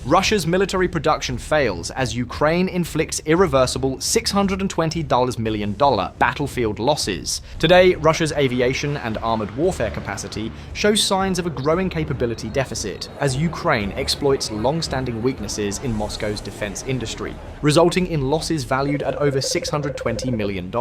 Russia's military production fails as Ukraine inflicts irreversible $620 million battlefield losses. Today, Russia's aviation and armored warfare capacity shows signs of a growing capability deficit as Ukraine exploits long-standing weaknesses in Moscow's defense industry, resulting in losses valued at over $620 million.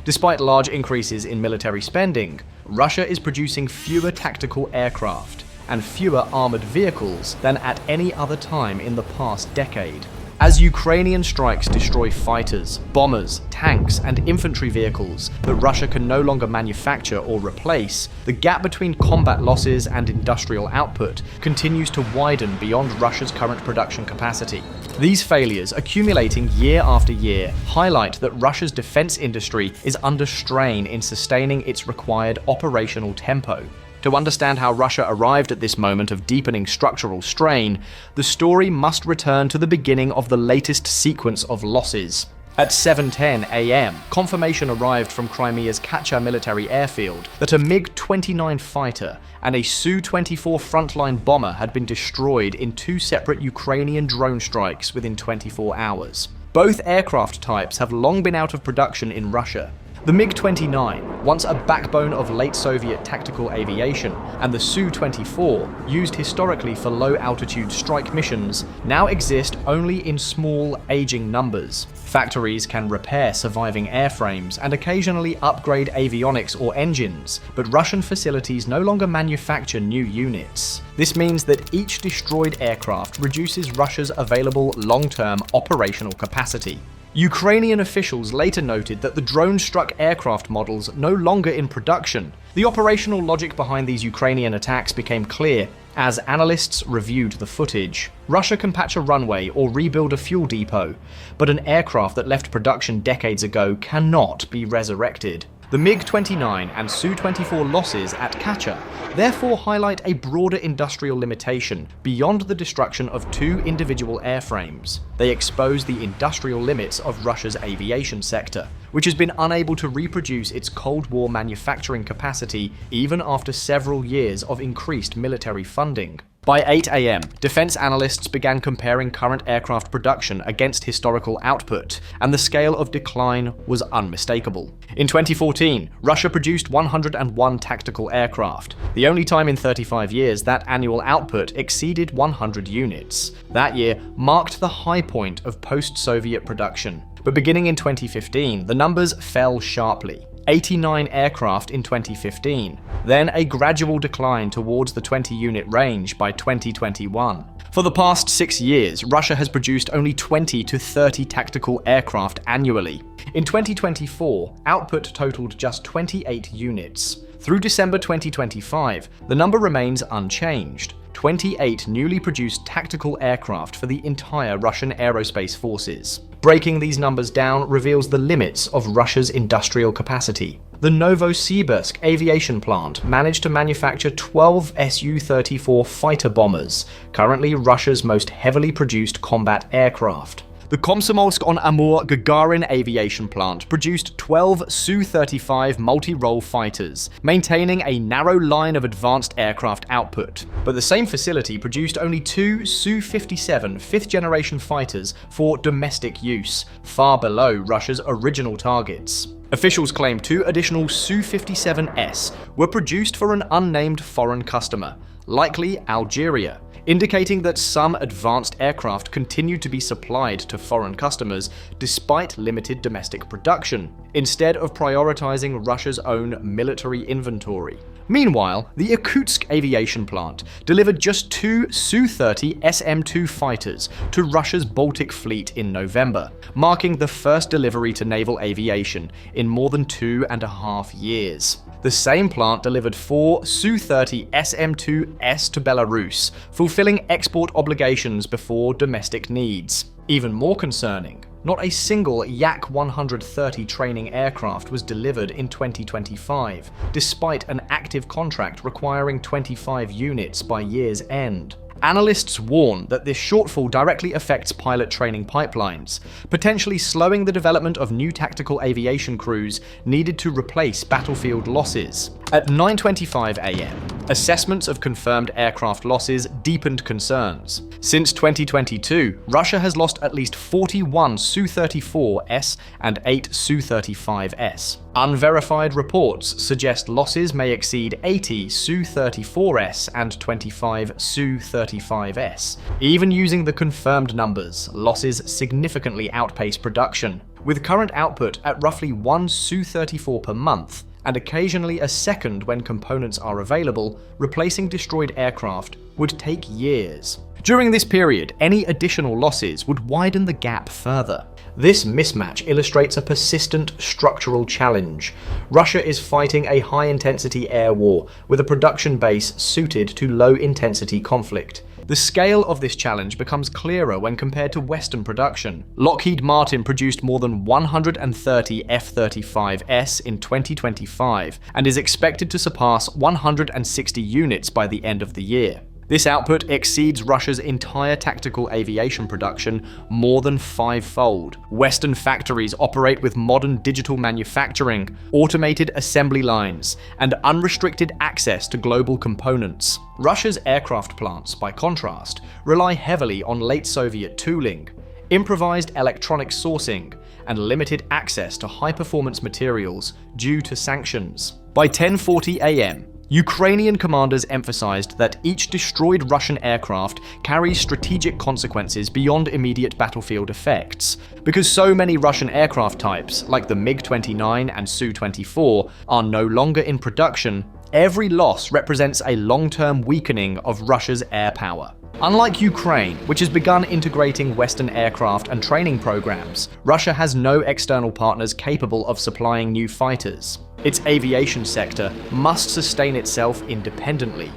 Despite large increases in military spending, Russia is producing fewer tactical aircraft and fewer armored vehicles than at any other time in the past decade. As Ukrainian strikes destroy fighters, bombers, tanks, and infantry vehicles that Russia can no longer manufacture or replace, the gap between combat losses and industrial output continues to widen beyond Russia's current production capacity. These failures, accumulating year after year, highlight that Russia's defense industry is under strain in sustaining its required operational tempo. To understand how Russia arrived at this moment of deepening structural strain, the story must return to the beginning of the latest sequence of losses. At 7:10 a.m., confirmation arrived from Crimea's Kacha military airfield that a MiG-29 fighter and a Su-24 frontline bomber had been destroyed in two separate Ukrainian drone strikes within 24 hours. Both aircraft types have long been out of production in Russia. The MiG-29, once a backbone of late Soviet tactical aviation, and the Su-24, used historically for low-altitude strike missions, now exist only in small, aging numbers. Factories can repair surviving airframes and occasionally upgrade avionics or engines, but Russian facilities no longer manufacture new units. This means that each destroyed aircraft reduces Russia's available long-term operational capacity. Ukrainian officials later noted that the drone-struck aircraft models no longer in production. The operational logic behind these Ukrainian attacks became clear as analysts reviewed the footage. Russia can patch a runway or rebuild a fuel depot, but an aircraft that left production decades ago cannot be resurrected. The MiG-29 and Su-24 losses at Kacha therefore highlight a broader industrial limitation beyond the destruction of two individual airframes. They expose the industrial limits of Russia's aviation sector, which has been unable to reproduce its Cold War manufacturing capacity even after several years of increased military funding. By 8 a.m., defense analysts began comparing current aircraft production against historical output, and the scale of decline was unmistakable. In 2014, Russia produced 101 tactical aircraft, the only time in 35 years that annual output exceeded 100 units. That year marked the high point of post-Soviet production. But beginning in 2015, the numbers fell sharply. 89 aircraft in 2015, then a gradual decline towards the 20-unit range by 2021. For the past 6 years, Russia has produced only 20 to 30 tactical aircraft annually. In 2024, output totaled just 28 units. Through December 2025, the number remains unchanged. 28 newly produced tactical aircraft for the entire Russian aerospace forces. Breaking these numbers down reveals the limits of Russia's industrial capacity. The Novosibirsk aviation plant managed to manufacture 12 Su-34 fighter bombers, currently Russia's most heavily produced combat aircraft. The Komsomolsk-on-Amur Gagarin aviation plant produced 12 Su-35 multi-role fighters, maintaining a narrow line of advanced aircraft output. But the same facility produced only 2 Su-57 fifth-generation fighters for domestic use, far below Russia's original targets. Officials claim 2 additional Su-57S were produced for an unnamed foreign customer, likely Algeria, indicating that some advanced aircraft continued to be supplied to foreign customers despite limited domestic production, instead of prioritizing Russia's own military inventory. Meanwhile, the Irkutsk aviation plant delivered just 2 Su-30 SM-2 fighters to Russia's Baltic fleet in November, marking the first delivery to naval aviation in more than 2.5 years. The same plant delivered 4 Su-30 SM-2S to Belarus, fulfilling export obligations before domestic needs. Even more concerning, not a single Yak-130 training aircraft was delivered in 2025, despite an active contract requiring 25 units by year's end. Analysts warn that this shortfall directly affects pilot training pipelines, potentially slowing the development of new tactical aviation crews needed to replace battlefield losses. At 9:25 a.m., Assessments of confirmed aircraft losses deepened concerns. Since 2022, Russia has lost at least 41 Su-24s and 8 Su-35s. Unverified reports suggest losses may exceed 80 Su-34s and 25 Su-35s. Even using the confirmed numbers, losses significantly outpace production, with current output at roughly 1 Su-34 per month, and occasionally a second when components are available. Replacing destroyed aircraft would take years. During this period, any additional losses would widen the gap further. This mismatch illustrates a persistent structural challenge. Russia is fighting a high-intensity air war with a production base suited to low-intensity conflict. The scale of this challenge becomes clearer when compared to Western production. Lockheed Martin produced more than 130 F-35s in 2025 and is expected to surpass 160 units by the end of the year. This output exceeds Russia's entire tactical aviation production more than fivefold. Western factories operate with modern digital manufacturing, automated assembly lines, and unrestricted access to global components. Russia's aircraft plants, by contrast, rely heavily on late Soviet tooling, improvised electronic sourcing, and limited access to high-performance materials due to sanctions. By 10:40 a.m., Ukrainian commanders emphasized that each destroyed Russian aircraft carries strategic consequences beyond immediate battlefield effects. Because so many Russian aircraft types, like the MiG-29 and Su-24, are no longer in production, every loss represents a long-term weakening of Russia's air power. Unlike Ukraine, which has begun integrating Western aircraft and training programs, Russia has no external partners capable of supplying new fighters. Its aviation sector must sustain itself independently,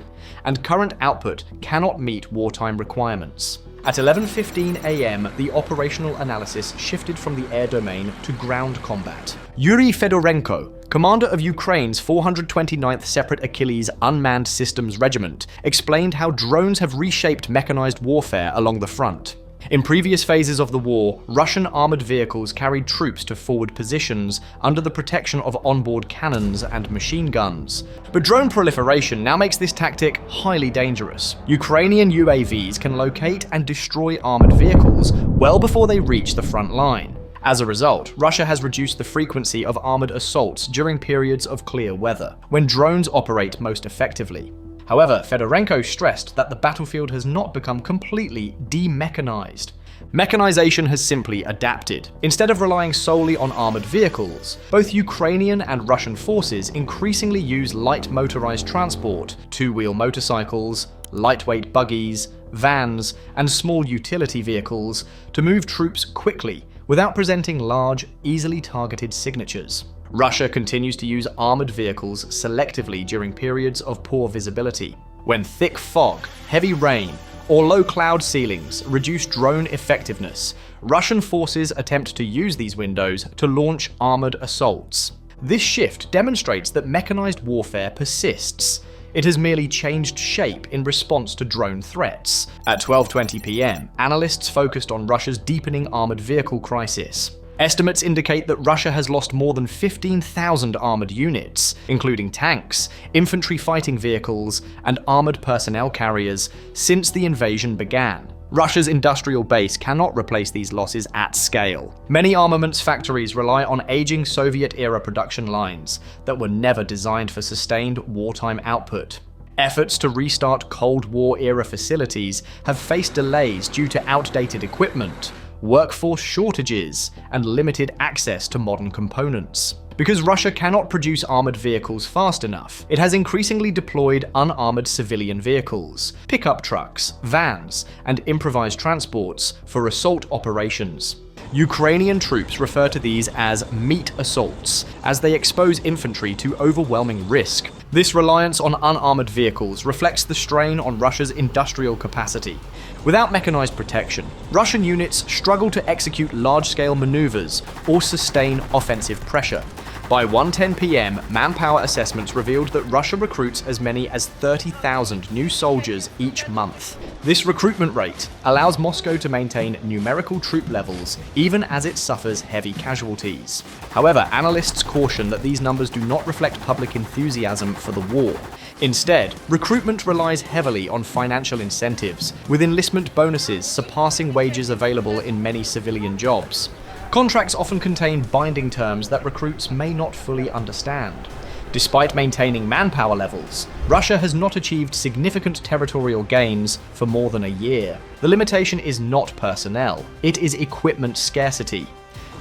and current output cannot meet wartime requirements. At 11:15 a.m., the operational analysis shifted from the air domain to ground combat. Yuri Fedorenko, commander of Ukraine's 429th Separate Achilles Unmanned Systems Regiment, explained how drones have reshaped mechanized warfare along the front. In previous phases of the war, Russian armored vehicles carried troops to forward positions under the protection of onboard cannons and machine guns. But drone proliferation now makes this tactic highly dangerous. Ukrainian UAVs can locate and destroy armored vehicles well before they reach the front line. As a result, Russia has reduced the frequency of armored assaults during periods of clear weather, when drones operate most effectively. However, Fedorenko stressed that the battlefield has not become completely demechanized. Mechanization has simply adapted. Instead of relying solely on armored vehicles, both Ukrainian and Russian forces increasingly use light motorized transport, two-wheel motorcycles, lightweight buggies, vans, and small utility vehicles to move troops quickly without presenting large, easily targeted signatures. Russia continues to use armored vehicles selectively during periods of poor visibility. When thick fog, heavy rain, or low cloud ceilings reduce drone effectiveness, Russian forces attempt to use these windows to launch armored assaults. This shift demonstrates that mechanized warfare persists. It has merely changed shape in response to drone threats. At 12:20 p.m., analysts focused on Russia's deepening armored vehicle crisis. Estimates indicate that Russia has lost more than 15,000 armored units, including tanks, infantry fighting vehicles, and armored personnel carriers, since the invasion began. Russia's industrial base cannot replace these losses at scale. Many armaments factories rely on aging Soviet-era production lines that were never designed for sustained wartime output. Efforts to restart Cold War-era facilities have faced delays due to outdated equipment, workforce shortages, and limited access to modern components. Because Russia cannot produce armored vehicles fast enough, it has increasingly deployed unarmored civilian vehicles, pickup trucks, vans, and improvised transports for assault operations. Ukrainian troops refer to these as meat assaults, as they expose infantry to overwhelming risk. This reliance on unarmored vehicles reflects the strain on Russia's industrial capacity. Without mechanized protection, Russian units struggle to execute large-scale maneuvers or sustain offensive pressure. By 1:10 p.m., Manpower assessments revealed that Russia recruits as many as 30,000 new soldiers each month. This recruitment rate allows Moscow to maintain numerical troop levels even as it suffers heavy casualties. However, analysts caution that these numbers do not reflect public enthusiasm for the war. Instead, recruitment relies heavily on financial incentives, with enlistment bonuses surpassing wages available in many civilian jobs. Contracts often contain binding terms that recruits may not fully understand. Despite maintaining manpower levels, Russia has not achieved significant territorial gains for more than a year. The limitation is not personnel, it is equipment scarcity.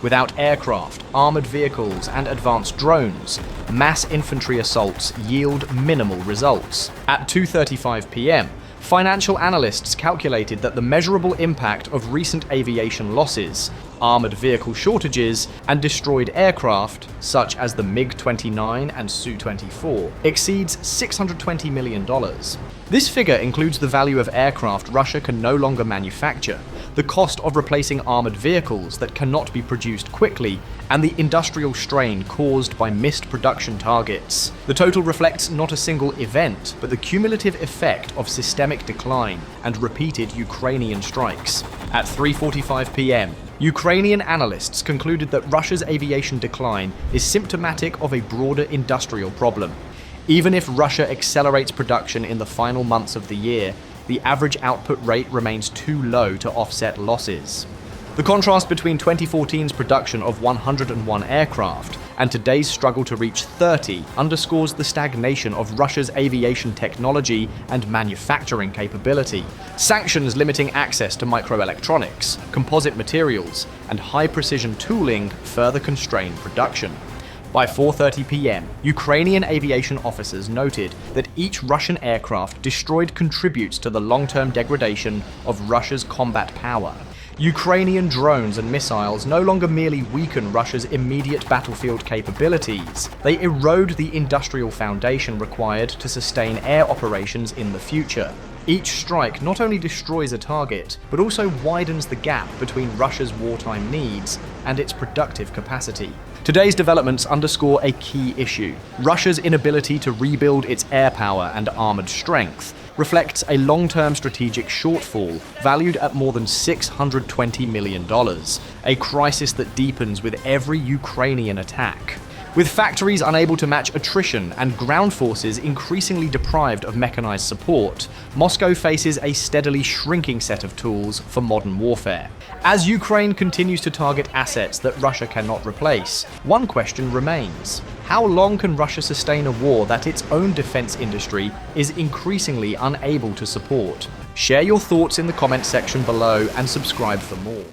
Without aircraft, armored vehicles, and advanced drones, mass infantry assaults yield minimal results. At 2:35 p.m., financial analysts calculated that the measurable impact of recent aviation losses, armored vehicle shortages, and destroyed aircraft, such as the MiG-29 and Su-24, exceeds $620 million. This figure includes the value of aircraft Russia can no longer manufacture, the cost of replacing armored vehicles that cannot be produced quickly, and the industrial strain caused by missed production targets. The total reflects not a single event, but the cumulative effect of systemic decline and repeated Ukrainian strikes. At 3:45 p.m., Ukrainian analysts concluded that Russia's aviation decline is symptomatic of a broader industrial problem. Even if Russia accelerates production in the final months of the year, the average output rate remains too low to offset losses. The contrast between 2014's production of 101 aircraft and today's struggle to reach 30 underscores the stagnation of Russia's aviation technology and manufacturing capability. Sanctions limiting access to microelectronics, composite materials, and high-precision tooling further constrain production. By 4:30 p.m., Ukrainian aviation officers noted that each Russian aircraft destroyed contributes to the long-term degradation of Russia's combat power. Ukrainian drones and missiles no longer merely weaken Russia's immediate battlefield capabilities, they erode the industrial foundation required to sustain air operations in the future. Each strike not only destroys a target, but also widens the gap between Russia's wartime needs and its productive capacity. Today's developments underscore a key issue. Russia's inability to rebuild its air power and armored strength reflects a long-term strategic shortfall valued at more than $620 million, a crisis that deepens with every Ukrainian attack. With factories unable to match attrition and ground forces increasingly deprived of mechanized support, Moscow faces a steadily shrinking set of tools for modern warfare. As Ukraine continues to target assets that Russia cannot replace, one question remains. How long can Russia sustain a war that its own defense industry is increasingly unable to support? Share your thoughts in the comment section below and subscribe for more.